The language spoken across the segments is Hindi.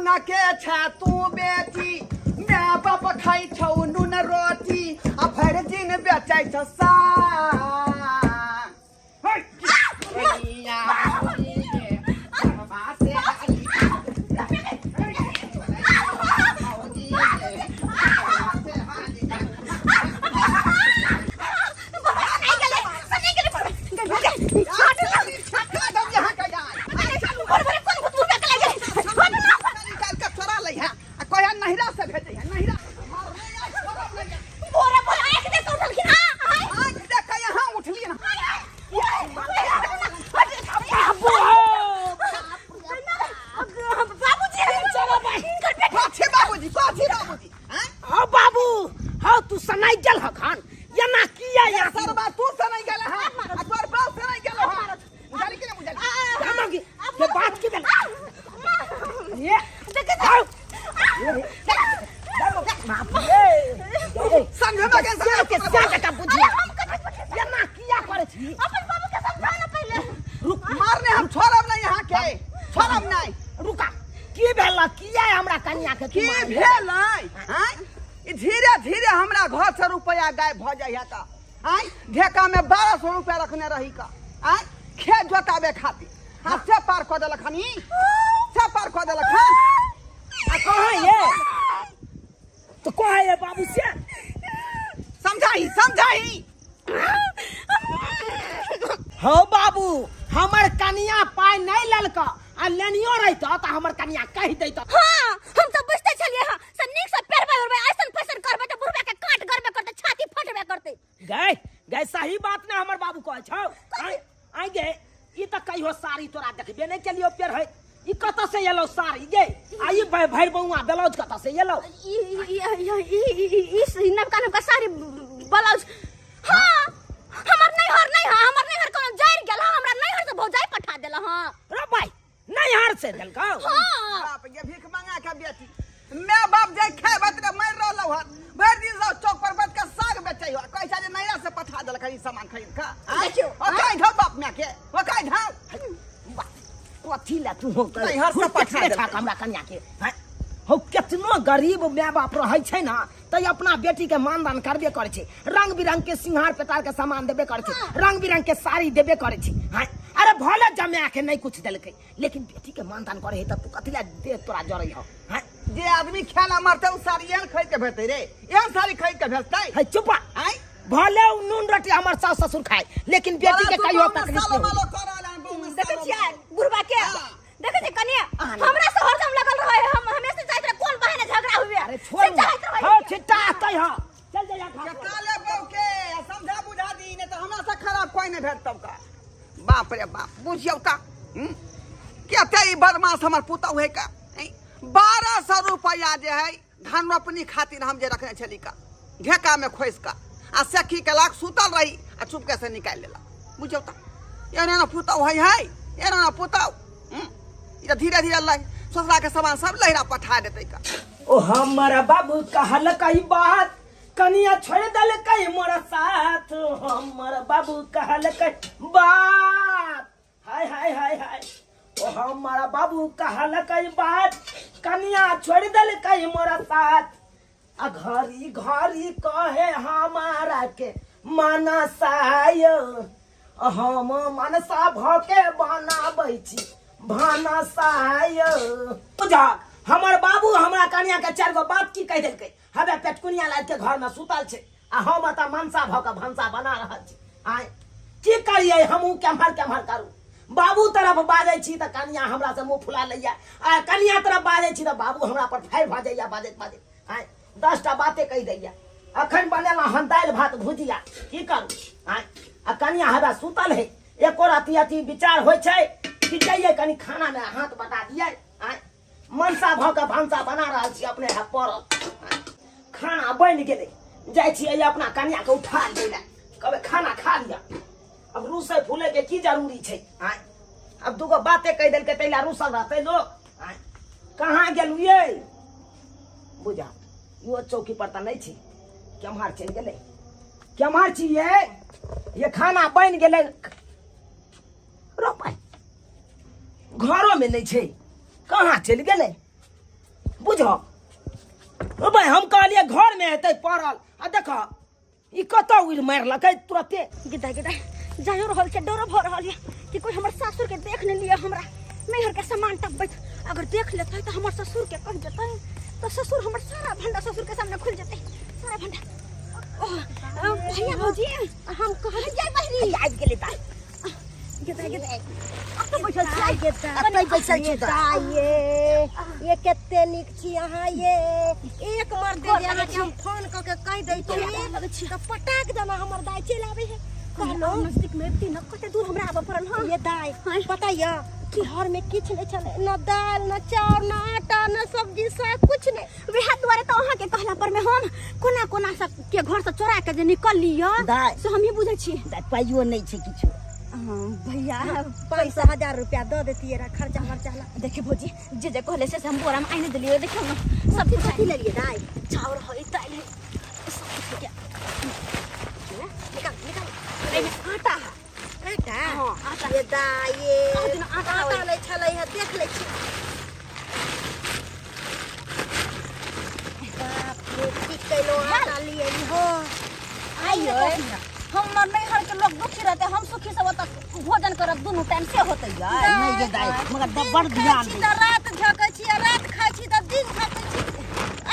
नून के छा तू बेटी मैं बाप खाई छौ नून रोटी आ भर दिन बेचै छ सा धीरे धीरे हमरा घर से रुपया गायब भ जाइए ढेका में 1200 रुपया रखने रही का खेत जोताबे खातिर हाँ से पार कर दिलक हनी से पार कर दिलक कहाँ ये तो कहाँ ये बाबू से समझाई समझाई हो बाबू हमर कनिया पाई नहीं ललका आ लेनियो रहता तो हमर कनिया कह देता हां हम सब बुझते छलिए हां से निक से पेरबे उरबे ऐसन फैसन करबे तो बुढ़बे के काट करबे करते छाती फटबे करते गए गए सही बात ना हमर बाबू कहै छौ आई गे ई त कहियो साड़ी तोरा देखबे नहीं केलियो पेर है ई कत से एलो साड़ी गे आई भैर बउआ ब्लाउज कत से एलो ई नवका नवका साड़ी ब्लाउज हां हमर नहीं हर कोनो जाइर गेल हमरा नहीं हर से भौजाई पठा देला हां रे भाई नहीं हर से देल का हां बाप ये भीख मांगा के बेटी मैं बाप जे खाए बत मर रहलो हन भर दिन से चौक पर बैठ के साग बेचै हो कैसा जे नैरा से पठा देल खरी सामान खरीद का देखियो ओकाई धो बाप में के ओकाई धो कथी ला तू हो नहीं हर से पठा देल हमरा कन्या के हो कितना गरीब माय बाप रहै छै ना त अपना बेटी के मानदान करबे करे छै रंग बिरंग के सिंहार पेटार के सामान देबे करे छै रंग बिरंग के साड़ी देबे करे छै अरे भले जमा के नहीं कुछ देलकै लेकिन बेटी के मानदान करे है त तू कथी ला दे तोरा जरै हो जे आदमी खेला मरते उ साड़ी एहन खरीद के भेटै रे एहन साड़ी खरीद के भेटतै है चुप भले नून रोटी हमर सास ससुर खाए लेकिन बेटी के कहियो तकलीफ नहीं देखै छियै बुढ़बा के देखै छी कनिया हमरा से हरदम लगल रहै हम हमेशा जाइत रहे कोन बहने झगड़ा हुए अरे छोड़ हो छिट्टा आतै हो चल जा काले बौ के समझा बुझा दी ने त हमरा से खराब कोई नहीं भेट तब का बाप रे बाप बुझियौ त केते ई बदमाश हमर पुतौ है का 1200 रुपया जे है धान रोपनी खातिर हम जे रखने छली का ढेका में खोस का आ सखी के लाख सुतल रही आ चुपके से निकाल लेला बुझियौ त एना ना पुतौ है एना ना पुतौ ये धीरे धीरे ससुरा के सामान सब लहरा पठा देते का ओ हमारा बाबू कहल कई बात कनिया छोड़ दल कई मोरा साथ हमारा बाबू कहल कई बात हाय हाय हाय हाय ओ हमारा बाबू कहल कई बात कनिया छोड़ दल कई मोरा साथ आ घरी घरी कहे हमारा के मनसाय हम मनसा भके बनाबै छी भानसाय बुझा हमर बाबू हमरा कन्या के 4 गो बात की कह देलकै हबे पेटकुनिया लाद के घर में सुतल छै आ हम त मनसा भ के भानसा बना रहल छी आय की करिए हमहू केम्हर करू बाबू तरफ बाजै छी त कन्या हमरा से मुंह फुला लैया आ कन्या तरफ बाजै छी त बाबू हमरा पर फाइर भ जाइया बाजैत आय 10 टा बातें कह दैया अखन बनेला हन दाल भात भुजिया की करू आय आ कन्या हबे सुतल है एको राती अति विचार होय छै कि जाइए कनी खाना में हाथ बटा दिए मनसा भ के भानसा बना रहा छी अपने हाथ पर खाना बन गेले जाय छी अपना कन्या के उठा ले कबे खाना खा लिया अब रूसे फूले के की जरूरी छै अब दूगो बातें कह देल के तैला रूसल रहते लोग कहाँ गेलु ये बुझा यो चौकी पर त नहीं छी केम्हर चल गेले केम्हर छी ये खाना बन गेले रो भाई घरों में नहीं छे कहाँ चल गए बुझो ओ भाई हम कहलिए घर में हेतै पड़ल आ देखो ई कतौ उड़ मारलकै तुरंते गिदा गिदा जायो रहल के डर भ रहल है कि कोई हमर सासुर के देख न लिया हमरा नैहर के सामान टपबैत अगर देख लेतै त हमर ससुर के कह देतै तो ससुर हमर सारा भंडा ससुर के सामने खुल जेतै सारा भंडा भैया भौजी हम कहल जाय बहरी आबि गेलै दाई गिदा गिदा अब तो बैठल छी गिदा अतै बैठल छी ये केते नीक छी अहाँ ये एक मर दे जे अहाँ के हम फोन क के कह दै छी त पटाक देना हमर दाई चलि आबै है कहलो नजदीक में तीन कते दूर हमरा आबे पड़ल हां ये दाई पता या कि घर में किछ नहीं चले न दाल न चाउर न आटा न सब्जी सब कुछ नहीं वेहा द्वारे तो अहाँ के कहला पर में हम कोना कोना से के घर से चोरा के जे निकल लियो दाई से हम ही बुझै छी दाई पाइयो नहीं छै किछो भैया 5,000 रुपया दे देतिए रा खर्चा वर्चा ला देखे भौजी जे जे कहले से हम बोरा में आइने दिलियो देखियो ना सब चीज कथी लेलिए दाई चाउर है दाल है सब कुछ क्या निकाल निकाल एमे आटा आटा हां आटा ये दाई ये आटा नहीं छलै है देख ले छी बाप रे की कैलो आटा लिए हो आइयो हमर नैहर के लोग दुखी रहते हम सुखी से तक भोजन करब दोनों टाइम से होते यार नहीं जे दाई मगर बड़ ध्यान दे रात झकै छी रात खाइ छी त दिन झकै छी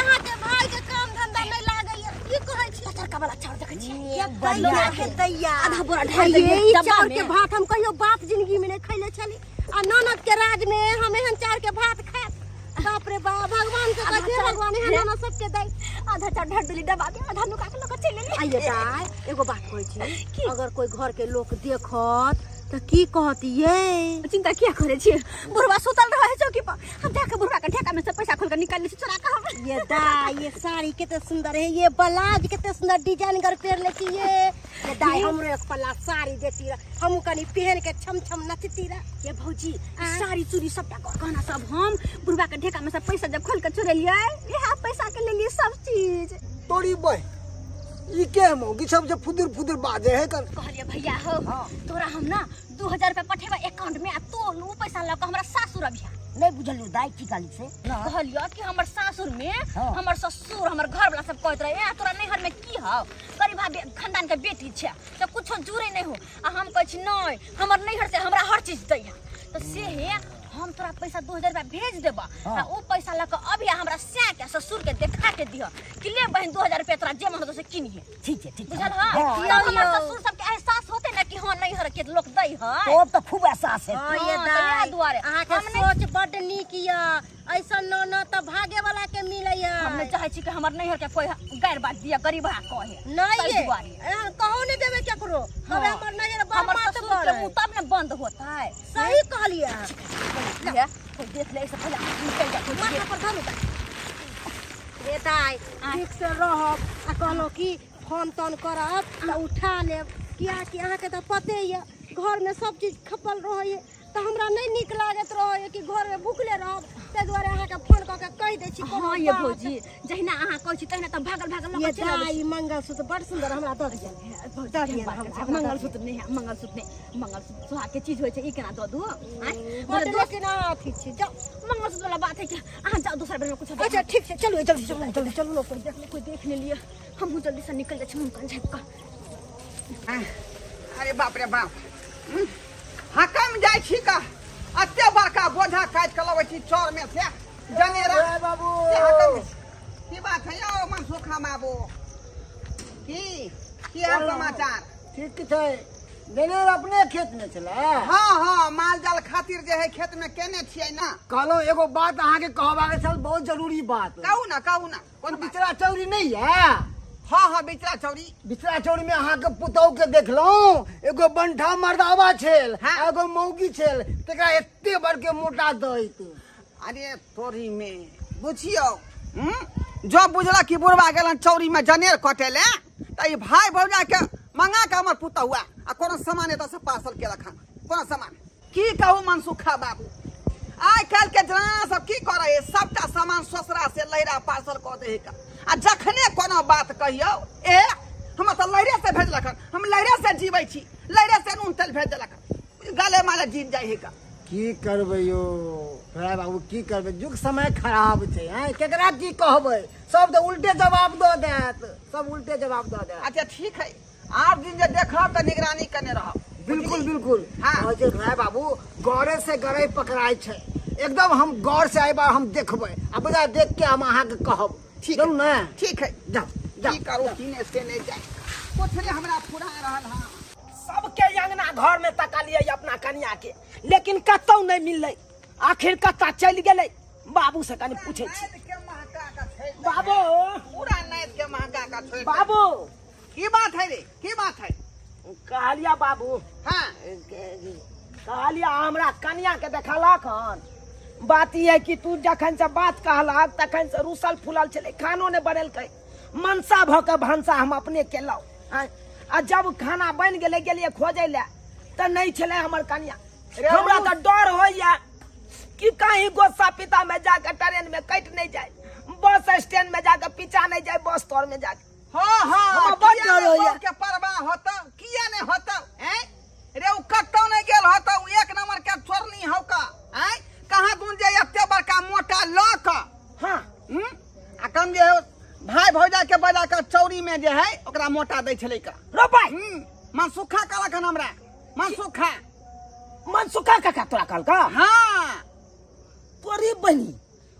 अहाँ के भाई के काम धंधा नहीं लागैया की कहै छी चरका वाला चाउर देखै छी बढ़िया के दैया आधा बोरा ढाल दे चाउर के भात हम कहियो बाप जिंदगी में नहीं खैले छली आ ननद के राज में हम एहन चाउर के भात खाएब बाप रे बाप भगवान के कहै भगवान एहन ननद सबके दै आधा चाउर ढाल देली दबा के आधा नुका के लोग चले ले आइए दाई एगो बात कहै छी अगर कोई घर के लोग देखत त की कहत ये चिंता किया करे छी बुढ़वा सुतल रहे चौकी पर हम जाके बुढ़वा के ढेका में से पैसा खोल के निकाल ली चोरा के हम ये दाई ये साड़ी कितने सुंदर है ये ब्लाउज कितने सुंदर डिजाइन कर पेर लेती ये दाई हमरो एक पल्ला साड़ी देती हम कनी पहन के छम छम नचती रह ये भौजी साड़ी चूड़ी सबटा गहना सब हम बुढ़वा के ढेका में से पैसा जब खोल के चोरे लिए यह पैसा के ले लिए सब चीज तोरी बह ई के मौगी सब जे फुदुर फुदुर बाजे है कर कहलिए भैया हो तोरा हम ना 2000 रुपया पठेबा अकाउंट में आ तो उ पैसा ल के हमरा सासुर अभिया नहीं बुझलियो दाई की गाली से कहलियो कि हमर सासुर में हमर ससुर हमर घर वाला सब कहत रहे ए तोरा नैहर में की हौ गरीबा खानदान के बेटी छै से कुछो जुरे नहीं हो आ हम कहै छी नहीं हमर नैहर से हमरा हर चीज दैया तो से हे हम तोरा पैसा 2000 रुपया भेज देबा आ ओ पैसा ल के अभी हमरा स्या के ससुर के देखा के दिह कि ले बहन 2000 रुपया तोरा जे मन हो से किनिए ठीक है बुझल हां हमर ससुर सब के एहसास होते ना कि हां नैहर के लोग दै है तो अब तो खूब एहसास है हां ये दाई दुआरे अहाँ के सोच बड नीक या ऐसा न त भागे वाला के मिलैया हम नहीं चाहे छी कि हमर नैहर के कोई गैर बात दिया गरीबा कहे नहीं ये कहू नहीं देबे केकरो अब हमर नैहर हमर बात ससुर के मुंह तब न बंद होता है सही कहलिए ये कोई देख ले से पहले निकल जा कोई माथा पर धरू रे दाई ठीक से रहब आ कहलो कि फोन तोन करब त उठा लेब किया कि अहाँ के त पते ये घर में सब चीज खपल रहय त हमरा नहीं निक लागत रहय कि घर में भूखले रहब ते दुआरे अहाँ के फोन क के कह दै छी हां ये भौजी जहिना अहाँ कहै छी तहिना त भागल भागल लग चला दाई मंगलसूत्र बड़ सुंदर हमरा दऽ दिया मंगलसूत्र नहीं है मंगलसूत्र सुहा के चीज होय छै ई केना द दू मतलब लेकिन ठीक छै जाओ मंगलसूत्र वाला बात है कि अहाँ जाओ दूसरा बेर में कुछ अच्छा ठीक छै चलो जल्दी चलो लोग कोई देख ले लिए हम जल्दी से निकल जाए मुंह कान झाप का अरे बाप रे बाप हकम जाय छी का अत्ते बड़का बोझा काट के लबै छी चौर में से जनेरा बाबू की बात है यो मनसुखा बाबू की हाल समाचार ठीक छै जनेर अपने खेत में चला हाँ माल जाल खातिर जे है खेत में केने छियै ना कहलो एगो बात अहाँ के कहबा के छल बहुत जरूरी बात कहू ना कोन बिचरा चौरी नहीं है हाँ बिचरा चौरी में अहाँ के पुतौ के देखलौं एगो बंठा मर्दावा छेल एगो मौगी छेल तेकरा एते बड़ के मोटा दैत अरे तोरी में बुझियो जो बुझला कि बुढ़वा गेलन चौरी में जनेर कटेले त ई भाई भौजा के मंगा के हमर पुतौ हुआ आ कोनो सामान एत से पार्सल के रखा कोनो सामान की कहू मनसुखा बाबू आइ काल के जना सब की करे सबटा सामान ससुरा से लैरा पार्सल क दे का आ जखने कोनो बात कहियो ए हम त लैरे से भेजलक हम लैरे से जीवै छी लैरे से नून तेल भेज देलक गाले माले जीत जाय है का की करबै यो राय बाबू की करबै जुग समय खराब छै हैं केकरा की कहबै सब तो उल्टे जवाब दऽ देत सब उल्टे जवाब दऽ देत अच्छा ठीक है 8 दिन जे देखब त निगरानी करने रहब बिल्कुल बिल्कुल हाँ। हाँ जे राय बाबू गौरे से गरे पकड़ाई छै एकदम हम गौर से आइ बार हम देखबै आ बजा देख के हम अहाँ के कहब ठीक चलू है ने ठीक है जाओ जाओ की करू तीन से नहीं जाए कुछ नहीं हमरा पूरा रहल हां सबके अंगना घर में तकलिए अपना कनिया के लेकिन कतौ नहीं मिललै आखिर कत्ता चल गेलै बाबू से कनी पूछे छी नैद के महका का छै बाबू पूरा नैद के महका का छोड़ बाबू की बात है रे की बात है कहलिया बाबू हां कहलिया हमरा कनिया के देखलक हन बात ई है कि तू जखन से बात कहलक तखन से रूसल फूलल छले खानो ने बनेलकै मनसा भ के भंसा हम अपने केलौ आ जब खाना बन गेले गेलिए खोजे ले त नहीं छले हमर कनिया हमरा त डर होइया कि कहीं गोसा पिता में जाकर ट्रेन में कट नहीं जाए बस स्टैंड में जाकर पीछा नहीं जाए बस तोर में जाकर हां हां हमरा बड़ डर होइया के परवाह होता किया नहीं होता हैं रे उ कत्तो नहीं गेल होता उ एक नंबर के चोरनी हौ का हैं कहां दून जे एते बड़का मोटा लक हां आ कम जे भाई भौजा के बजा के चौरी में जे है ओकरा मोटा दै छलै का रो भाई मनसुखा कहलक हन हमरा मनसुखा काका तोरा कहलका हां तोरी बनी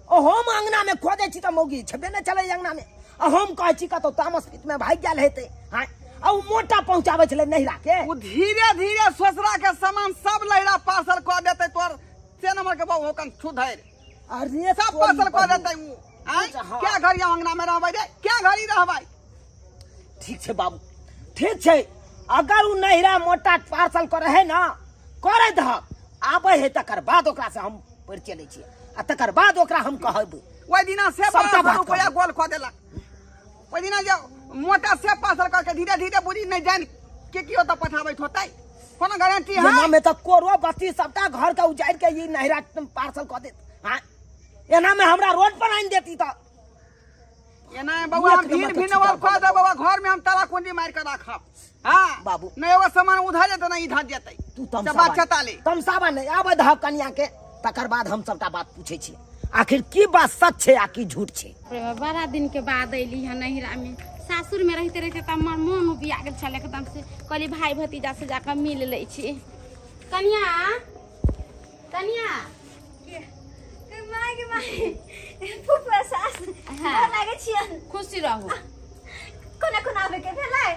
ओ हम अंगना में खोजे छी त मौगी छबे न चले अंगना में आ हम कहै छी कतो तामस पित में भाग गेल हेते हां आ उ मोटा पहुंचावे छले नहिरा के उ धीरे धीरे ससुरा के सामान सब लहरा पार्सल क देते तोर से नंबर के बहु होकन सुधैर अरे सब पार्सल क देते उ क्या घड़ी अंगना में रहबै रे क्या घड़ी रहबै ठीक छे बाबू ठीक छे अगर उ नहिरा मोटा पार्सल करे है ना करे द आबे है तकर बाद ओकरा से हम पड़ चले छी आ तकर बाद ओकरा हम कहब ओइ दिना से सबटा बात रुपया गोल क देलक ओइ दिना जे मोटा से पार्सल करके धीरे धीरे बुझी नहीं जान के कियो त पठाबै होतै कोनो गारंटी है एना में त कोरो बत्ती सबटा घर के उजाड़ के ई नहिरा पार्सल क देत हां एना में हमरा रोड पर आइन देती त एना बउआ हम भीड़ भिनवर क दे बाबा घर में हम ताला कुंडी मार के राखब हां बाबू नहीं एगो सामान उधर जेतै ना इधर जेतै तू बात चताले तमसाबा नहीं आबे ध कनिया के तकर बाद हम सबटा बात पूछे छी आखिर की बात सच छे आ की झूठ छे बड़ा दिन के बाद अली है नहिरा में सासुर में रहते रहते त हमर मन उबिया गेल छले एकदम से कहली भाई भतीजा से जाकर मिल ले छी कनिया कनिया माय के माय फुफा सास हाँ। लागे छियन खुशी रहू कोना कोना आबे के भेलै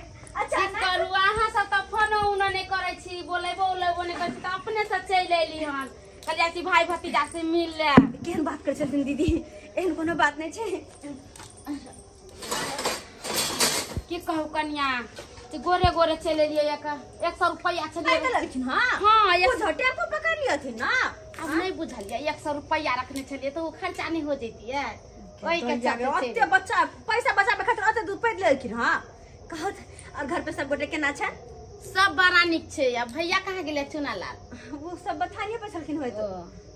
अच्छा ठीक करू अहाँ सब त फोन उन ने करे छी बोलेबो ने करे त अपने से चल एली हन कहलिया कि भाई भतीजा से मिल ले केहन बात कर छथिन दीदी एहन कोनो बात नहीं छे की कहू कनिया कि गोरे गोरे चल एलिए 100 रुपया चल आइ लड़किन हां हां वो टेम्पो पकड़ लिया थी ना अब नहीं बुझलिए 100 रुपया रखने चलिए तो वो खर्चा नहीं हो जेती है वही के चलते ओते बच्चा पैसा बचाबे खातिर ओते दूध पैद लेलखिन हां कहत और घर पे सब गोटे केना छै सब बड़ा निक छे अब भैया कहाँ गेले चुना लाल वो सब बथानिए पे छलखिन होय तो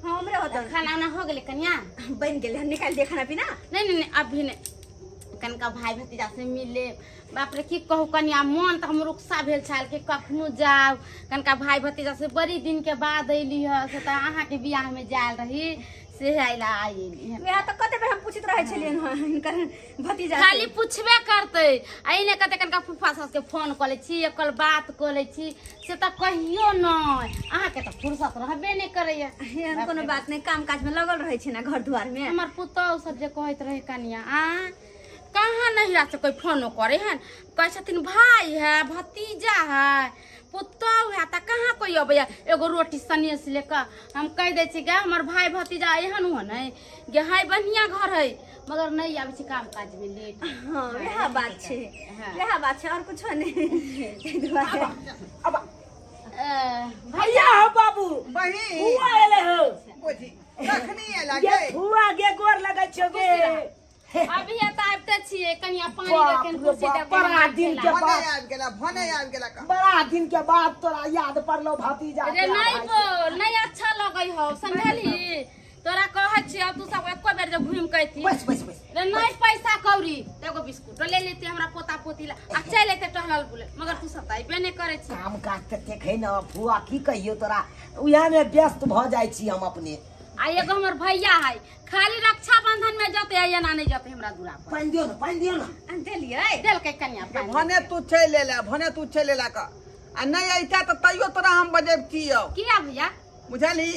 हां हमरे होत खाना ना हो गेले कन्या बन गेले निकाल दे खाना पीना नहीं अभी नहीं कनका भाई भतीजा से मिले बाप रे की कहू कन्या मन त हम रुकसा भेल छाल के कखनो जाओ कनका भाई भतीजा से बड़ी दिन के बाद अइली ह से त अहाँ के बियाह में जाल रही से आइला आइली मेरा तो कते बेर हम पूछत रहे छलियन इनकर भतीजा खाली पूछबे करते आइने कते कनका फुफा सास के फोन क ले छी एकल बात क ले छी से त कहियो न अहाँ के त फुर्सत रहबे नहीं करैया एहन कोनो बात नहीं काम काज में लगल रहे छी ना घर द्वार में हमर पुतौ सब जे कहत रहे कन्या कहाँ नहिरा से कोई फोन करे हन कहे छथिन भाई है भतीजा है पुतौ है त कहाँ कोई अबैया एगो रोटी सनिए से लेकर हम कह दे छी गे हमर भाई भतीजा एहन हो नहीं गे हाय बढ़िया घर है मगर नहीं आबे छी काम काज में लेट हां यह बात छे यह बात छे और कुछ नहीं अब भैया हो बाबू बहिन हुआ एले हो बुझी कखनी एला ये गे हुआ गे गोर लगै छो गे अभी त आबते छिए कनिया पानी बाप रखन रे कुर्सी बाप, दे बड़ा दिन के भने आबि गेला का बड़ा दिन के बाद तोरा याद पड़लो भतीजा रे नहीं बोल नहीं अच्छा लगई हो समझली तोरा कहै छी अब तू सब एको बेर जे घूम के थी बस रे नहीं पैसा कौड़ी एगो बिस्कुट ले लेते हमरा पोता पोती ला आ चल लेते टहलल बुले मगर तू सताइबे नहीं करे छी। काम काज त देखे न फुआ की कहियो तोरा उहा में व्यस्त भ जाय छी हम अपने। आ एगो हमर भैया है खाली रक्षा बंधन में जते है ना नहीं जते हमरा दूरा पर। पानी दियो न देलिए देल के कन्या पानी भने तू चल ले भने तू चल ले का आ नहीं ऐता तो तैयो तोरा हम बजेबतियो किया भैया बुझली।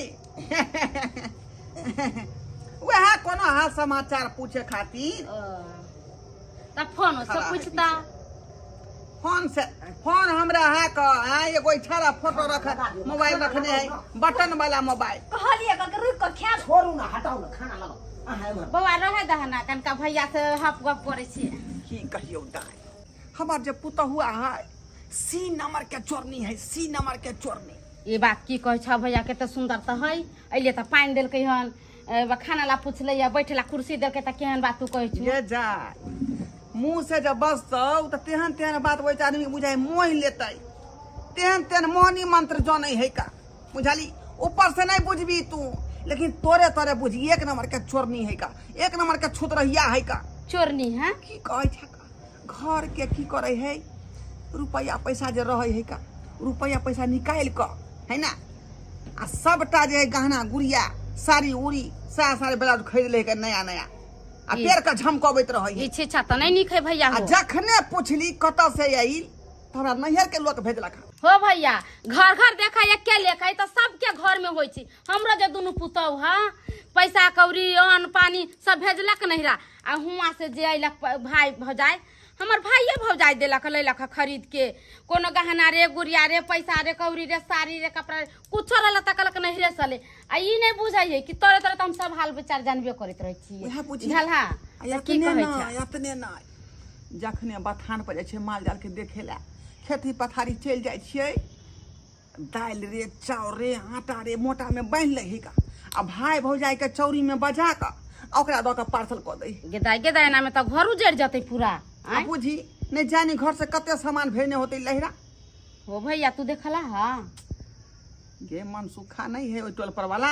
वह कोनो हाल समाचार पूछे खातिर तब फोन से पूछता फोन हमरा है का एगो छाड़ा फोटो रख मोबाइल रखने है बटन वाला मोबाइल कहलिए का रुक के खा छोड़ू ना हटाऊ ना खाना लगाओ। बउआ रहे दहना कनका भैया से हप गप करे छी की कहियो दाई हमार जे पुता हुआ है सी नंबर के चोरनी है सी नंबर के चोरनी। ये बात की कह छ भैया के त सुंदर त है अइले त पानी देल के हन खाना ला पूछले या बैठला कुर्सी देल के त केहन बात तू कह छ ये जा मुंह से जब बसतौ त तेहन तेहन बात वही आदमी बुझाई मोह लेतै तेहन तेहन मोहनी मंत्र जानै है का बुझाली। ऊपर से नहीं बुझबी तू लेकिन तोरे तोरे बुझी एक नंबर के चोरनी है का एक नंबर के छुतरहिया है का चोरनी है की कहै छ घर के की करे है रुपया पैसा जे रहे है का रुपया पैसा निकाल क है ना आ सबटा जे गहना गुड़िया साड़ी उड़ी साड़ी ब्लाउज खरीद ले के नया नया आ पेड़ का झमकबैत रहे है। इच्छे छ त नहीं निखे भैया आ हो जखने पूछली कत से आइल तो हमरा नैहर के लोग भेजलक हो भैया घर घर देखा के लेखा तो सबके घर में होई छी हमरो जे दुनु पुतौ हा पैसा कौड़ी अन्न पानी सब भेजलक नहिरा आ हुआ से जे अइलक भाई भौजाई हमर भाइये भौजाई देलक लैलक खरीद के कोनो गहना रे गुड़िया रे पैसा रे कौड़ी रे साड़ी रे कपड़ा रे कुछो रहल त कहलक नहिरे सले आ ई नहीं बुझाइए कि तोरे तोरे त हम सब हाल विचार जानबे करैत रहै छी वह पूछी झलहा की कहै छै यतने ना जखने बथान पर जाय छै माल जाल के देखे ला खेती पथारी चल जाय छियै दाल रे चाउर रे आटा रे मोटा में बांध ले का आ भाई भौजाई के चौरी में बजा के ओकरा द के पार्सल क दे गेदाई ना में त घर उजड़ जतै पूरा आ बुझी नहीं जानी घर से कते सामान भेजने होते लहरा हो भैया तू देखला हा गे मन सुखा नहीं है ओइ टोल पर वाला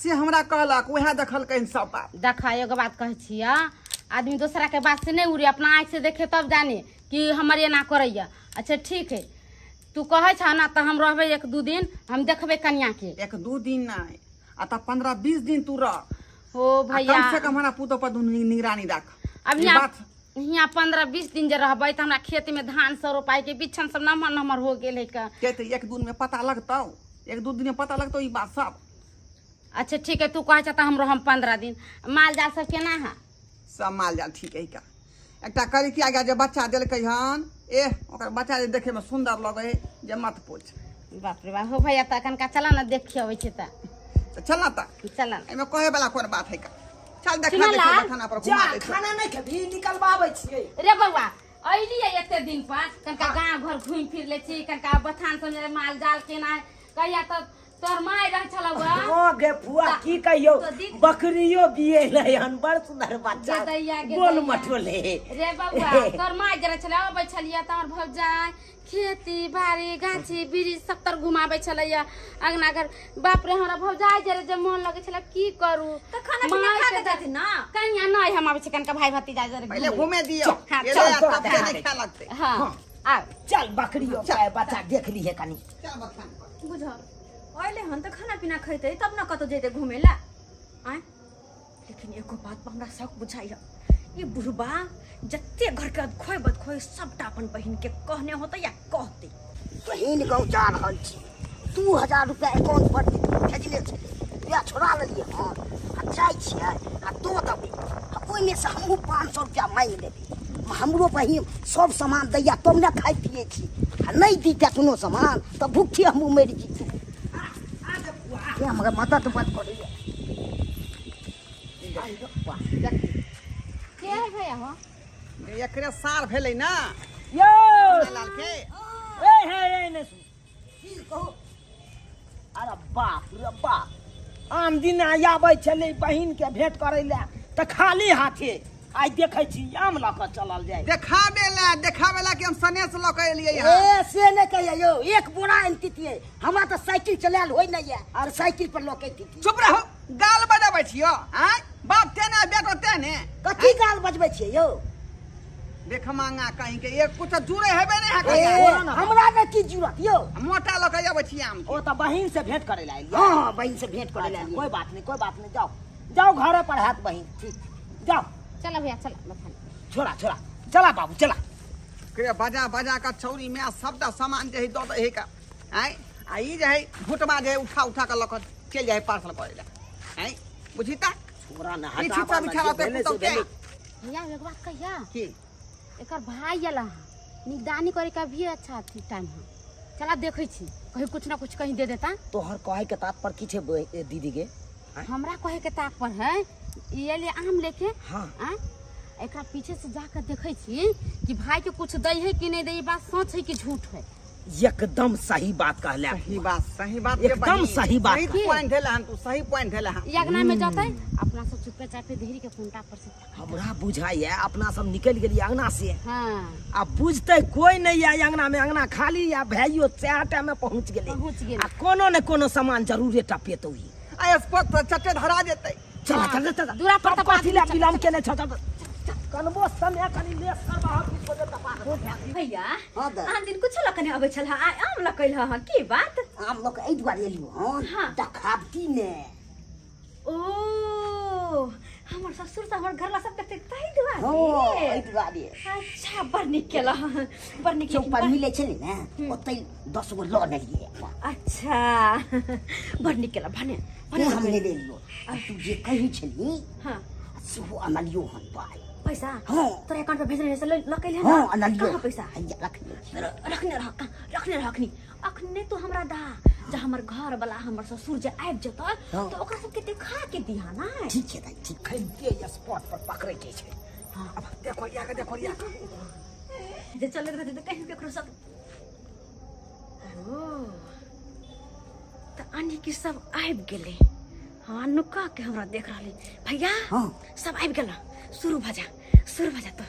से हमरा कहलक वह देखल कहीं सब बात देखा एगो बात कहे छिया आदमी दूसरा के बात से नहीं उड़ी अपना आँख से देखे तब जाने कि हमारे एना करैया। अच्छा ठीक है तू कहे छ ना तो हम रहबे 1-2 दिन हम देखबे कन्या के 1-2 दिन नहीं आ त 15-20 दिन तू रह हो भैया कम से कम हमारा पुतो पर निगरानी रख। अब यहाँ 15-20 दिन जे रहबे त हमरा खेत में धान सब रोपाई के बिछन सब नमहर हो गेल है का के त 1 दिन में पता लगतौ 1-2 दिन में पता लगतौ ई बात सब। अच्छा ठीक है तू कहे छ त हम रहम 15 दिन माल जाल सब केना है सब माल जाल ठीक है का एकटा करी कि आगे जे बच्चा देलकै हन ओकर बच्चा जे देखे में सुंदर लगे जे मत पूछ। बाप रे बाप हो भैया त कनका चला ना देखियो होय छै त चल ना त चला एमे कहे वाला कोन बात है का चल देखा सुनला? देखा खाना पर घुमा दे खाना नहीं खेबी निकलबाबै छियै रे बउआ अइलिए एते दिन पर कनका गांव घर घूम फिर ले छी कनका बथान सब माल जाल केना कहिया त तोर माय रह छलौआ हां गे फुआ की कहियो बकरियो बिए लहन बड़ सुंदर बच्चा गोल मटोले रे बउआ तोर माय जरे छले अबै छलिया त हमर भौजाई खेती बाड़ी गाछी बिरिछ सब तर घुमाबै छलैया अंगना घर बाप रे हमरा भौजाई जरे जे मन लगे छले की करू त खाना पीना खा के जाती ना कन्या नहीं हम आबै छ कनका भाई भतीजा जरे पहले घूमे दियो हाँ, ये चल, तब चल, से चल। नहीं खा लगते। हां आ चल बकरियो का बच्चा देख ली है कनी चल बथान पर बुझ अहिले हन त खाना पीना खैतै तब न कतो जैते घुमेला आय लेकिन एको बात पर हमरा शक बुझाइया ये बुढ़बा जत्ते घर के खोय सबटा अपन बहिन के कहने होतै या कहतै बहिन गाँव जा रहल छी 2000 रुपया अकाउंट पर भेजले छलै या छोड़ा लेलिए हां आ जाइ छियै आ दो देबै ओइ में से हमहु 500 रुपया मांग लेबै हमरो बहिन सब सामान दैया तुम ने खाइ पिए छी आ नहीं दीते कोनो सामान त भूखे हमहु मरि जेतै ये हमरा मदद मत करिए के है भैया हो एकरे सार भेलै ना यो लाल के ए ने सुन की कहो अरे बाप रे बाप आम दिन आबै छलै बहिन के भेंट करै ले त खाली हाथे आई देखै छी आम ल क चलल जाय देखावे ला कि हम सनेस ल के एलियै ए से ने कहियो यो एक बोरा आनतिए हमरा त साइकिल चलाल होय नै है और साइकिल पर ल के चुप रहो गाल बजाबै छियो हैं बाप तेने बेटो तेने कथी गाल बजबै छियै यौ देख मांगा कहीं के एक कुछ जुड़े हेबे नहीं है ए, कहीं हमरा ने की जरूरत यौ मोटा लोग आबै छी आम ओ तो बहिन से भेंट करे ला एलियै हाँ बहन से भेंट कर ले कोई बात नहीं जाओ जाओ घरे पर हाथ बहिन ठीक जाओ चलो भैया चलो बथान छोड़ा छोड़ा चला बाबू चला के बजा बजा का छौरी में सब सामान जे है दो हे का आई आ ई जे है भुटमा जे है उठा के लक चल जाए पार्सल करे ला आई बुझीता छोरा ने ई हटा छिपा बिछाते पुतौ के भैया एक बात कहिया की एकर भाई आला निगरानी करे का भी अच्छा टाइम है चला देखै छी कहीं कुछ ना कुछ कहीं दे देता तोहर कहे के तात्पर्य की छे दीदी के हमरा कहे के ताक पर है ये ले आम लेके हाँ एकरा पीछे से जाकर देखै छी कि भाई के कुछ दई है कि नहीं दई बात सच है कि झूठ है एकदम सही बात कहले सही बात एकदम सही बात सही पॉइंट है हन तू सही पॉइंट है हन यगना में जतै अपना सब चुपे चापे देहरी के कुंटा पर से हमरा बुझाई है अपना सब निकल गेली अंगना से हां अब बुझते कोई नहीं है अंगना में अंगना खाली या भाइयो चाटा में पहुंच गेले आ कोनो न कोनो सामान जरूर टपेतो ही आ स्पॉट पर चट्टे धरा जेतै चला चल चल दूरा पर पाथी ला बिलाम केने छ कनबो समय कनी लेस कर बाहर की खोजे तपा भैया हाँ दा। आन दिन कुछ लकने अबै छल आम लकैल ह की बात आम लोग एहि दुआरे एलियो हाँ। हाँ देखावती ने ओ हमर ससुर से हमर घरला सब कते ताई दुआ हाँ एहि दुआरे अच्छा बड़ निक केला बड़ निक चौक पर मिले छले ने ओतै 10 गो लऽ लेलिए अच्छा बड़ निक केला भने भने हम ले लेलियो आ तू जे कहि छली हां सेहो अनलियो हन पाई पैसा हाँ। तोरा अकाउंट पे भेजने से लकैल है हाँ ना अनलियो कहाँ पैसा हैया रखने रखनी अखने तो हमरा दा जब हमर घर वाला हमर ससुर जे आबि जतै हाँ। तो ओकरा सबके देखा के दिहा ना ठीक है दाई ठीक खैते या स्पॉट पर पकड़े के छै अब देखो या जे चले रहते तो कहीं केकरो सब ओ त अन्य की सब आबि गेले हाँ नुका के हमरा देख रहले भैया हाँ। सब आबि गेला शुरू भजा तो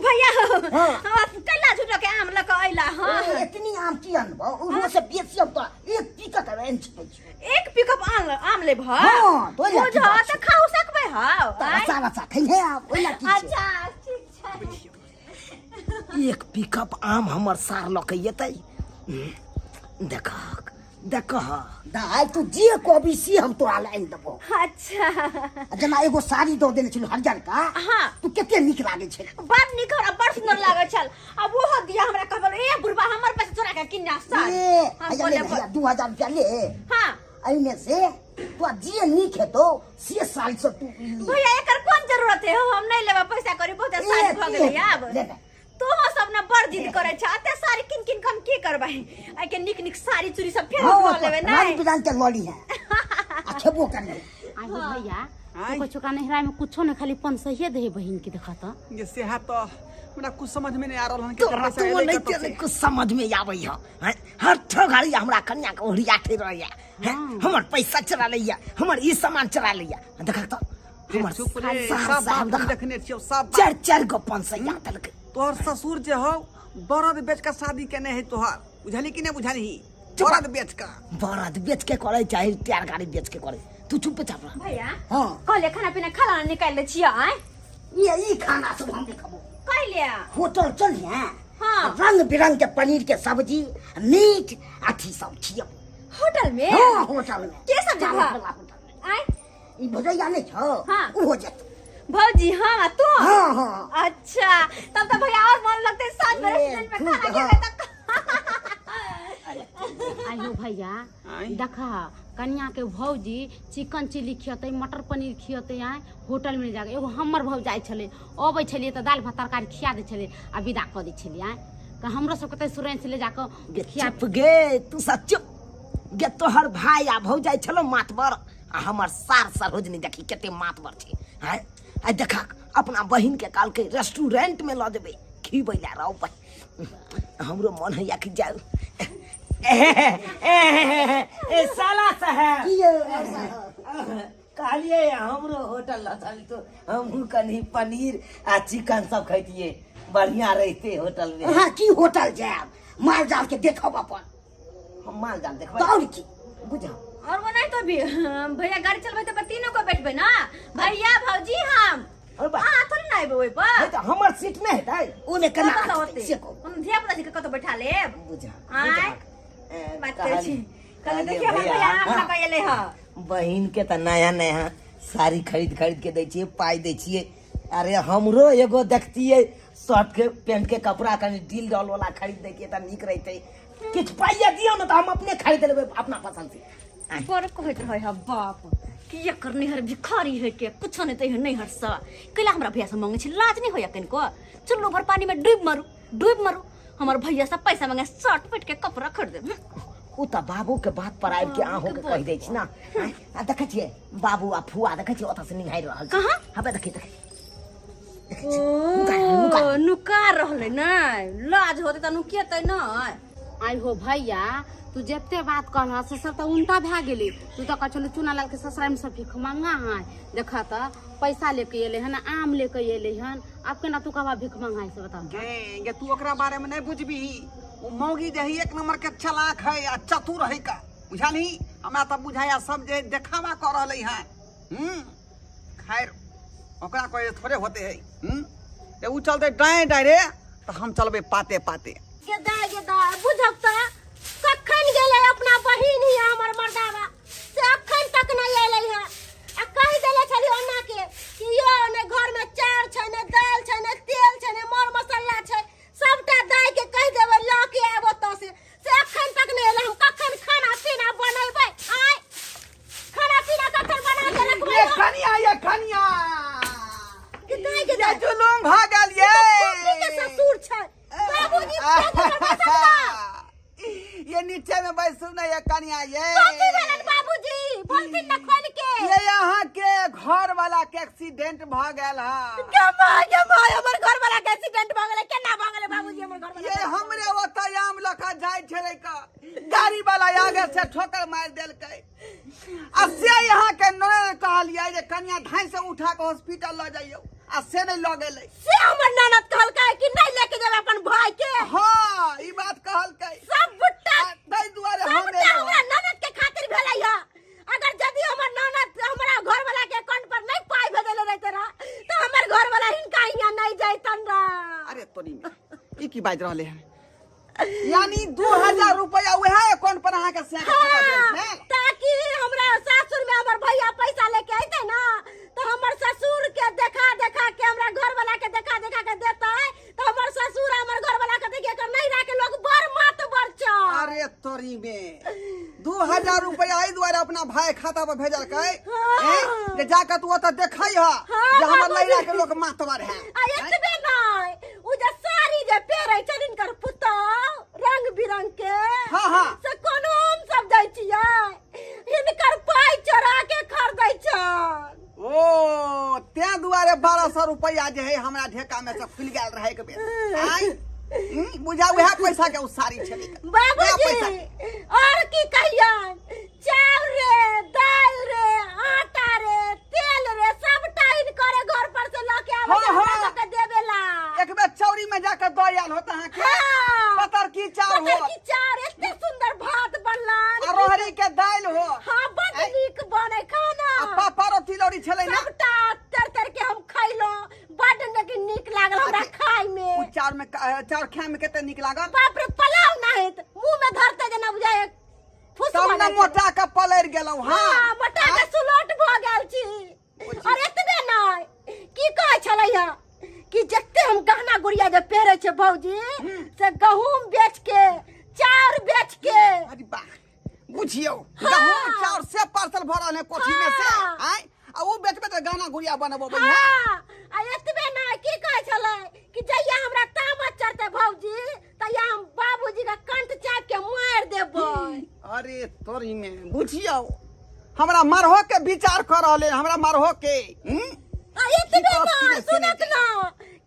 भैया हाँ कैला झूठो के आम लक अइला हाँ इतनी आम की अनबो उहो से बेसी अब तो एक टिकट रेंज पे एक पिकअप आम ले भा हाँ, तो ले की बुझा बात त खाऊ सकबै हां अच्छा खैले आप ओला की छै अच्छा ठीक छै एक पिकअप आम हमर सार लके येतै देखा दाई तू जे कोबी सी हम तोरा लाइन देबो अच्छा जना एगो साड़ी दो देने छलु हरियर का हाँ तू केते नीक लागे छै बड़ निक हमरा बड़ सुंदर लागल छल अब ओहो दिया हमरा कहबल ए बुढ़बा हमर पैसा चोरा के किन्ना साल ए हम हैया बोले, ले हैया 2000 रुपया ले हाँ एने से तू जे नीक हेतो से साड़ी सब तू ली भैया एकर कोन जरूरत है हम नहीं लेबा पैसा करी बहुत साल भ गेलै अब ले ले तो सब ना बड़ जिद करे छ अते सारी किन हम की करबै आई के निक साड़ी चूड़ी सब फेर हाँ लेबे रंग नहीं बिरंग के लॉली है अच्छेबो कर ले आई हो भैया को छोका नहरा में कुछो न खाली 500 ही दे बहिन के देखा त ये सेहा तो हमरा कुछ समझ में नहीं आ रहल हन तोरा तो नहीं तेरे कुछ समझ में आबै है हर ठगाड़ी हमरा कन्या के ओढ़िया थे रहया हमर पैसा चरा लैया हमर ई सामान चरा लैया देखा तो हमर चुप रे सार सब साहब बात देखने छियो सब चार गो 500 या तलक तोहर ससुर जे हो बरद बेच का शादी केने है तोहर बुझली कि नहीं बुझली बरद बेच का बरद बेच के करे चाहे टायर गाड़ी बेच के करे तू चुप चाप रह भैया हां कहले खाना पीना खाला निकाल ले छिया आय ये ई खाना सब हम खाबो कहले होटल चल है हाँ। रंग बिरंग के पनीर के सब्जी मीट अथी सब छियो होटल में हां होटल में के सब जगह होटल में आय ई भजैया नहीं छो हाँ। उ हो जत भौजी हाँ तू हाँ हाँ अच्छा तब तो भैया और मन लगते साथ में रेस्टोरेंट में खाना हाँ। खेबे तक आई हो भैया आई। देखा कन्या के भौजी चिकन चिली खियते मटर पनीर खियते आए होटल में जाके एगो हमर भौज जाय छले अबै छलिए त दाल भात तरकारी खिया दे छले आ विदा क दै छलिए आए त हमरो सब कते सुरन से ले जाके खिया चुप गे तू सब चुप गे तोहर भाई आ भौजाई छलो मातबर आ हमर सार सरोजनी देखी केते मातबर छै हैं आ देखा अपना बहिन के काल के रेस्टोरेंट में ल देबे खीबै ला रहो हमरो मन हैया कि जाऊ ए साला साहब कहलिए हमरो होटल लथल तो हमहू कनी पनीर आ चिकन सब खैतिए बढ़िया रहते होटल में हां की होटल जाब माल जाल के देखब अपन हम माल जाल देखबै तौर की बुझा और वो नहीं तो भी भैया गाड़ी चलबे तो तीनों को बैठबे ना भैया भौजी हम और बा थोड़ी ना आइबे ओइ पर है तो हमर सीट में है ओने कना से को धिया पुता जी के कतो बैठा ले बुझा आय बात करे छी कल देखिए हम भैया हमरा कहले ह बहिन के त नया नया साड़ी खरीद के दै छिए पाई दै छिए अरे हमरो एगो देखतिए शर्ट के पैंट के कपड़ा कनी ढील डॉल वाला खरीद दे के त निक रहते किछ पाइया दियो न त हम अपने खरीद लेबे अपना पसंद से पर कहत रहे ह बाप कि एकर निहर भिखारी है के कुछ नहीं तै नहीं हट सा कैला हमरा भैया से मांगे छी लाज नहीं होया कनको चुल्लू भर पानी में डूब मारू हमर भैया से पैसा मांगे शर्ट पैंट के कपड़ा खरीद दे उ त बाबू के बात पर आइब के आहो के कह दै छी ना आ देखै छिए बाबू आ फुआ देखै छिए ओता से निहाइ रहल कहां हबे देखै ओ नुकार रहले ना लाज होते त नुकियतै ना आई हो भैया तू जते बात कहला से सब तो उल्टा भे गेली तू तो कह चुनालाल के ससुराल में सब भीख मांगा है देखा तो पैसा लेके एले हन आम लेके एले हन अब केना तू कहबा भीख मांगा है से बता ये तू ओकरा बारे में नहीं बुझबी वो मौगी जे एक नंबर के चलाक है आ चतुर है का बुझाली हमरा त बुझाया सब जे देखावा कर रहले हैं खैर ओकरा कोई थोड़े होते है ते उ चलते डाय रे त हम चलबे पाते गेदा बुझब त कखन गेले अपना बहिन ही हमर मर्दावा से अखन तक नहीं एले है आ कह देले छली अन्ना के कि यो ने घर में चार छै ने दाल छै ने तेल छै ने मर मसाला छै सबटा दाई के कह देबे ल के आबो त से अखन तक नहीं एले हम कखन खाना पीना बनैबे आय खाना पीना कखन बना के रखबै ये कनिया कि दाई के ये जुलूम भागल ये के ससुर छै बाबूजी ये नीचे में बैसू ना ये कनिया ये कथि भेलन बाबूजी बोलथिन न खोल के ये यहाँ के घर वाला के एक्सीडेंट भ गेल है के माय हमर घर वाला के एक्सीडेंट भ गेले केना भ गेले बाबूजी हमर घर वाला ये हमरे ओतयाम लखा जाय छले का गाड़ी वाला आगे से ठोकर मार देलकै असे यहाँ के नरे कहलिए जे कनिया धाई से उठा के हॉस्पिटल ल जाइयो आ से नहीं ल गेलै से हमर ननद कहलकै कि नहीं लेके जाबे अपन भाई के हां ई बात कहलकै सब बुट्टा तै दुआरे हम हमरा ननद के खातिर भेलै है अगर यदि हमर ननद हमरा घर वाला के अकाउंट पर नहीं पाई भेजले रहते रहा तो हमर घर वाला हिनका हिया नहीं जाइतन रा अरे तोरी में ई की बाज रहले है यानी 2000 रुपया वह अकाउंट पर अहाँ के से ताकि हमरा सासुर में हमर भैया पैसा लेके आइते ना तो हमर ससुर के देखा के हमरा घर वाला के देखा के देता है तो हमर ससुर हमर घर वाला के देखे कर नहीं रह के लोग बर मत बरचा अरे तोरी में 2000 रुपया आई द्वारा अपना भाई खाता पर भेजल कै जे जाके तू ओत देखै ह जे हमर लइरा के लोग मातवर है आ एतबे नहीं उ जे साड़ी जे पेरै छथिन कर पुतो रंग बिरंग के हां से कोनो हम सब जाय छियै हिनकर पाई चोरा के खरीदै छन ओ ते दुआरे 1200 रुपया जे है हमरा ढेका में से खुल गेल रहे के बेर आई बुझा वह पैसा के उस साड़ी छले बाबूजी और की कहियन चाउर रे दाल रे आटा रे तेल रे सब टाइन करे घर पर से लेके आवे हमरा के देवेला एक बेर चौरी में जाकर दो आयल होता है के पतर की चाउर हो पतर की चाउर इतने सुंदर भात बनलन अरहरी के दाल हो हां बड नीक बने खाना आ पापड़ और तिलौरी छले ना सबटा तर के हम खइलो बड नीक लागल हमरा खाय में उ चाउर खाए में केते नीक लागल बाप रे पलाव नहीं मुंह में धरते जना बुझाए तब न मोटा के पलर गेलौ हां मोटा के सुलोट भ गेल छी और एतबे नहीं की कहै छलैया कि जत्ते हम गहना गुड़िया जे पेरे छे भौजी से गहूम बेच के चाउर बेच के अरे वाह बुझियो गहूम चाउर से पार्सल भरल है कोठी में से आय आ उ बेचबे त गहना गुड़िया बनबो भैया आ एतबे नहीं की कहै छलै कि जइया हमरा तामत चढ़ते भौजी तइया हम बाबूजी का कंठ चाप के मार देबै अरे तोरी में बुझियो हमरा मरहो के विचार कर रहले हमरा मरहो के आ एतबे ना सुनत ना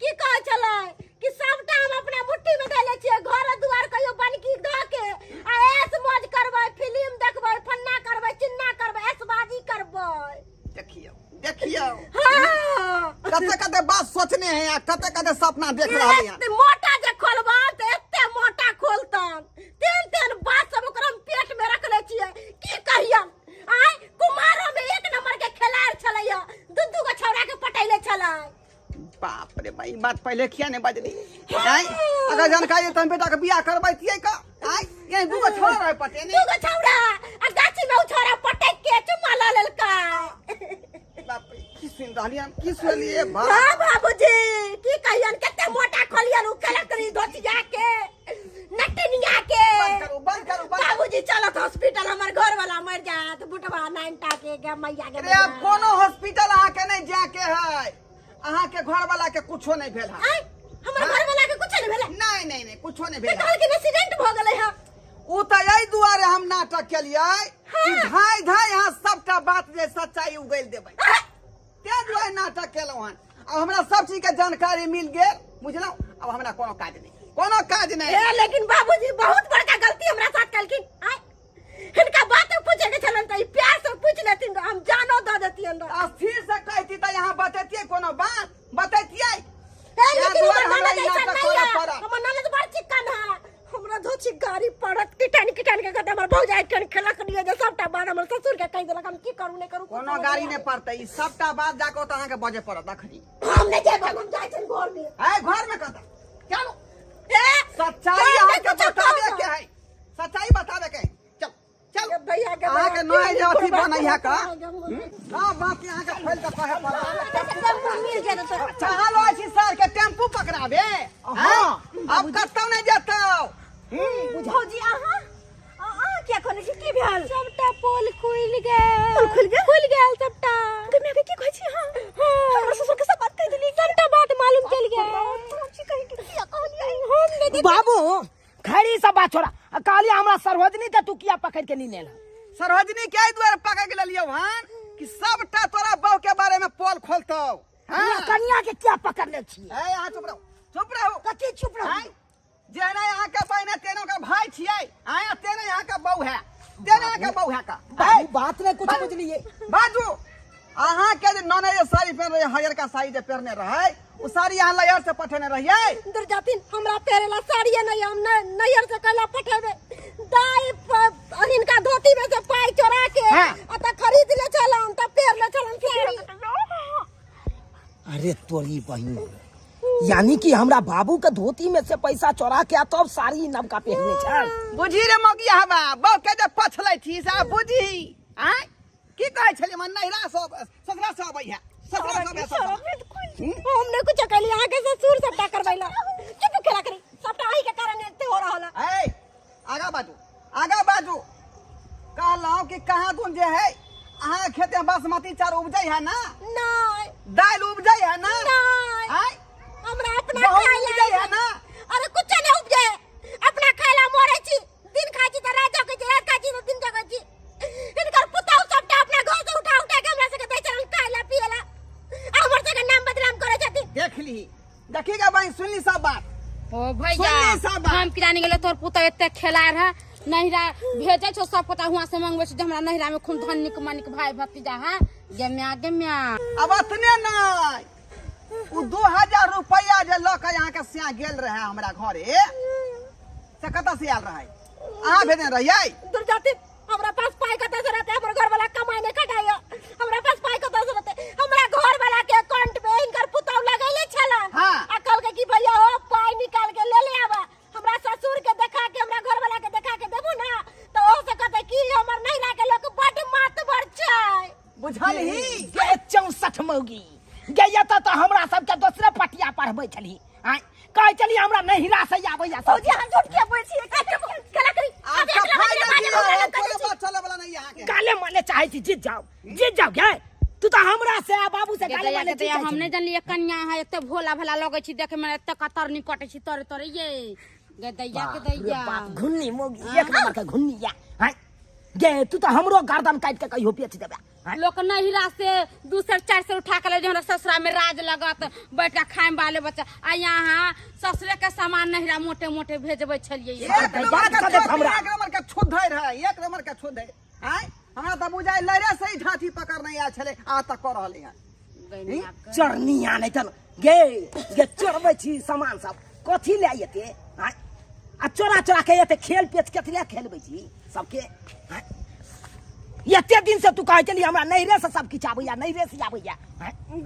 की कहै छलै कि सबटा हम अपना मुट्ठी में धले छियै घर दुआर कहियो बनकी द के आ ऐस मौज करबै फिल्म देखबै फन्ना करबै चिन्ना करबै ऐसबाजी करबै देखियो कते बात सोचने हैं कते सपना देख रहे हैं मोटा जे खोलबा त एते मोटा खोलतन तेन बात सब ओकरा पेट में रख ले छियै की कहियन आय कुमारों में एक नंबर के खिलाड़ छलैया दू गो छौरा के पटैले छलै बाप रे भाई बात पहले किया नहीं बजली आय अगर जानकारी तो हम बेटा के बियाह करबैतिए का आय ये दूगो छोरा रहे पटे दू नहीं गो छौरा आ गाछी में उ छौरा पटक के चुम्मा ल लेलका बाप रे की सुन रहली हम की सुनलिए बाप हां बाबूजी की कहियन केते मोटा खोलियन उ कलेक्टरी धोतिया के नटनिया के बंद करो बाबूजी चलो तो हॉस्पिटल हमर घर वाला मर जात बुटवा नानटा के मैया के रे कोनो हॉस्पिटल आ के नहीं जाके है अहाँ के घर वाला के कुछो नहीं भेल है आय हमर घर वाला के कुछ नहीं भेले नहीं कुछो नहीं भेल कल के एक्सीडेंट भ गेलै है उ त यही दुआरे हम नाटक केलिए कि धाय धाय यहाँ सबटा बात जे सच्चाई उगल देबै ते दुआरे नाटक केलहुँ हन अब हमरा सब चीज के जानकारी मिल गेल बुझलहुँ अब हमरा कोनो काज नहीं ए लेकिन बाबूजी बहुत बड़का गलती हमरा साथ कलकिन आय इनका बात पूछे के छलन त प्यार से पूछ लेतिन हम जानो द देतियन स्थिर से कहती त यहाँ बतैतिए कोनो बात बतैतिए लेकिन हमरा जैसा नहीं है हमर ननद बड़ चिकन है हमरा धोची गाड़ी पड़त किटान के कहते हमर भौजाई के खेला कर दिए जे सबटा बात हमर ससुर के कह देलक हम की करू नहीं करू कोनो गाड़ी नहीं पड़ते ई सबटा बात जाके त अहाँ के बजे पड़त अखनी हम नहीं जेब हम जाय छन घर में है घर में कहता चलो ए सच्चाई अहाँ के बतावे के है सच्चाई बतावे के चल चल भैया के अहाँ के नय जे अथी बनैया का हां बात यहाँ के फैल के कहे पड़ा मिल जाए तो चलो ऐसी सर के टेम्पू पकड़ाबे हां अब कतौ नहीं जातौ भौजी आहा क्या कोने की भेल सबटा पोल खुल गेल सबटा कन्या के की कहै छी हां हमर ससुर के सब बात कह देली सबटा बात मालूम चल गेल छी कहि के की कहलियै हम नहीं बाबू खड़ी सब बात छोड़ा काली हमरा सरवजनी के तू किया पकड़ के नहीं लेला सरवजनी के द्वारा पकड़ के लियो हन कि सबटा तोरा बहू के बारे में पोल खोलतौ हां कन्या के क्या पकड़ ले छी ए यहाँ चुप रहो कथी चुप रह जेना यहाँ के बहन तेनो का भाई छियै आया तेने यहाँ का बहू है तेने यहाँ का बहू है का बाबू बात नहीं कुछ बुझलिए बाजू अहाँ के जे नने जे साड़ी पहन रहे हरियर का साड़ी जे पहनने रहे उ साड़ी यहाँ लयर से पठेने रहिए अंदर जातिन हमरा तेरे ला साड़ी नहीं हम नैयर से कला पठेबे दाई इनका धोती में से पाई चोरा के अत खरीद ले चलन त पेर ले चलन साड़ी अरे तोरी बहन यानी कि हमरा बाबू के धोती में से पैसा चोरा के तब साड़ी नवका पहनने छ बुझी रे मोगिया हवा बहू के जे पछलै थी सा बुझी आय की कहै छले मन नहिरा सब ससुरा सब आबै है ससुरा सब हमने कुछ कहली आगे के ससुर सबटा करबैला चुप खेला करी सबटा आही के कारण एते हो रहल है आगा बाजू कहलौ कि कहां तुम जे है अहाँ खेते बासमती चार उपजै है ना नहीं दाल उपजै है ना नहीं आय हमरा अपना गहूम खाइला उपजै है ना अरे कुछ नहीं उपजे अपना खाइला मोरे छी दिन खाइ छी त राजा के जे खाइ छी त दिन जगह छी इनकर पुताऊ सबटा अपना घर से उठा के हमरा से बेचन खाइला पियला हमर से नाम बदनाम करे छथि देख ली देखिएगा भाई सुनली सब बात ओ भैया सुनली सब बात हम किरानी गेले तोर पुता एते खेलार है नहिरा भेजे छो सब पता हुआ से मंगवे छ हमरा नहिरा में खून धनिक मनिक भाई भतीजा है गेम्या अब अतने नहीं उ 2000 रुपया जे ल के यहाँ के सिया गेल रहे हमरा घरे से कत से आल रहे अहाँ भेजने रहिए दूर जाते हमरा पास पाई कत से रहते हमर घर वाला कमाई ने खटाया हमरा पास पाई कत से रहते हमरा घर वाला के अकाउंट में इनकर पुताऊ लगैले छलन हाँ। आ कल के की भैया हो पाई निकाल के ले आवा हमरा ससुर के देखा के हमरा घर वाला के देखा के देबो ना तो हो सकत है कि हमर नहिरा के लोग बड मात भर छै बुझल ही ये 64 मौगी गैया तो हमरा सबके दूसरे पटिया पढ़बै छली आय कहै छली हमरा नहिरा से आबैया फौजी हम झूठ के बोल छी कला करी आपका फायदा दिया है कोई बात चले वाला नहीं यहाँ के काले माने चाहे छी जीत जाओ गे तू तो हमरा से आ बाबू से काले माने गेदैया हम नहीं जानलिए कन्या है एते भोला भला लगे छी देखे में एते कतर नहीं कटे छी तोरे ये गेदैया घुन्नी मोगी एक नंबर के घुन्नी या हाय गे तू तो हमरो गर्दन काट के कहियो बेच देबे लोग नहिरा से 200-400 से उठा के ले जो ससुरा में राज लगत बैठा खाए वाले बच्चा आ यहाँ ससुरे के सामान नहिरा मोटे मोटे भेजबे छलिए एक नंबर के छुद्ध है एक नंबर के छुद्ध है आय हमरा त बुझाइ लरे से ही ढाठी पकड़ नहीं आ छले आ तक कर रहले हैं चरनी आने तन गे चोरबै छी सामान सब कथी ले आते आ चोरा के एते खेल पेच केतले खेलबै छी सबके एते दिन से तू कहे चली हमरा नैरे से सब किछ आबैया नैरे से आबैया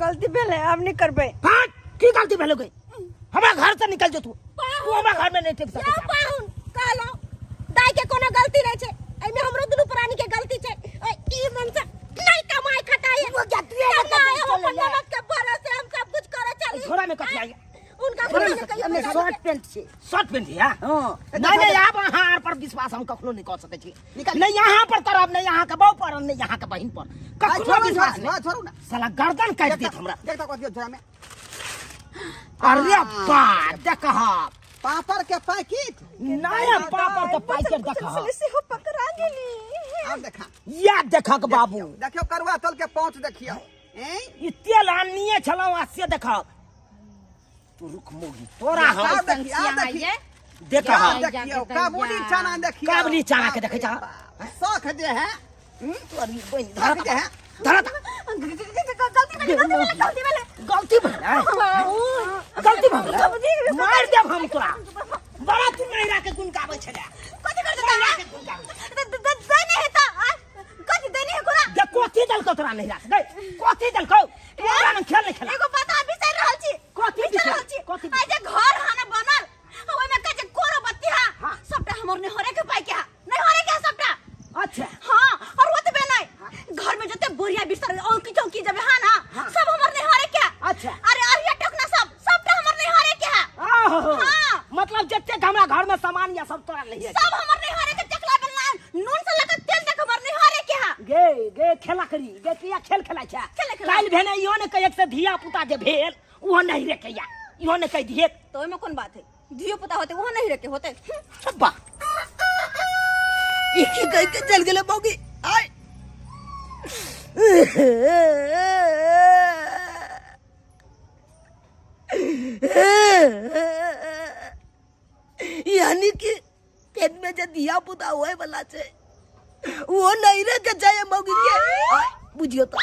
गलती भेले अब नहीं करबे हाँ की गलती भेलो गई हमरा घर से निकल जो तू हमरा घर में नहीं टिक सकै छै पाहुन कहलो दाई के कोनो गलती नहीं छै एमे हमरो दुनु प्राणी के गलती छै ई मन से नहीं कमाई खटाई वो नमक के भरोसे हम सब कुछ करे चली घोड़ा में कथि आई उनका कहियो शॉर्ट पैंट छै शॉर्ट पैंट है हां नहीं आप अहाँ पर विश्वास हम कखनो नहीं कर सकै छी नहीं यहाँ पर करब नहीं यहाँ के बाऊ पर नहीं यहाँ के बहिन पर कखनो विश्वास नहीं छोड़ू ना साला गर्दन काट देत हमरा देखता कथि झोरा में अरे बा देखा पापड़ के पैकेट नया पापड़ के पैकेट देखा से हो पकड़ा गेली अब देखा या देखा के बाबू देखियो करुआ तल के पहुंच देखियो ई तेल आनिए छलौ आ से देखा तू रुक मोगी तोरा हम देखिए देखा देखियो काबुली चना देखियो काबुली चना के देखे जा शौक जे है तोरी बहिन शौक जे है धरत गलती गलती मार देब हम तोरा बड़ा तू नैरा के गुण गाबै छले कथि कर देता देने है ता कथि देने है कोरा देख कोथी दलको तोरा नैरा से गई कोथी दलको तोरा न खेल नहीं खेला एगो बात आ बिसर रहल छी कोथी बिसर रहल छी आ जे घर हाने बनल ओय में कजे कोरो बत्ती हा सबटा हमर ने हरे के पाई के हा नहीं हरे के सबटा अच्छा हां और ओतबे नहीं घर में जते बोरिया बिस्तर और किछो की जबे हा ना सब हमर ने हरे के अच्छा अरे अरिया ठकना सबटा हमर ने हरे के हा हां मतलब जते हमरा घर में सामान या सब तोरा नहीं है सब हमर ने हरे के चकला बेलना नून से लेकर तेल तक हमर ने हरे के हा गे खेला करी गे किया खेल खेला छै काल भेने इहो ने कहे से धिया पुता जे भेल उहो नहीं रे कहिया इहो ने कह दिए तो ओमे कौन बात है धियो पुता होते वो नहीं रखे होते अब्बा ई की कह के चल गेले बौगी आय यानी कि पेट में जो दिया पुता होए वाला छे वो नहीं रे के चाहिए मौगी के बुझियो तो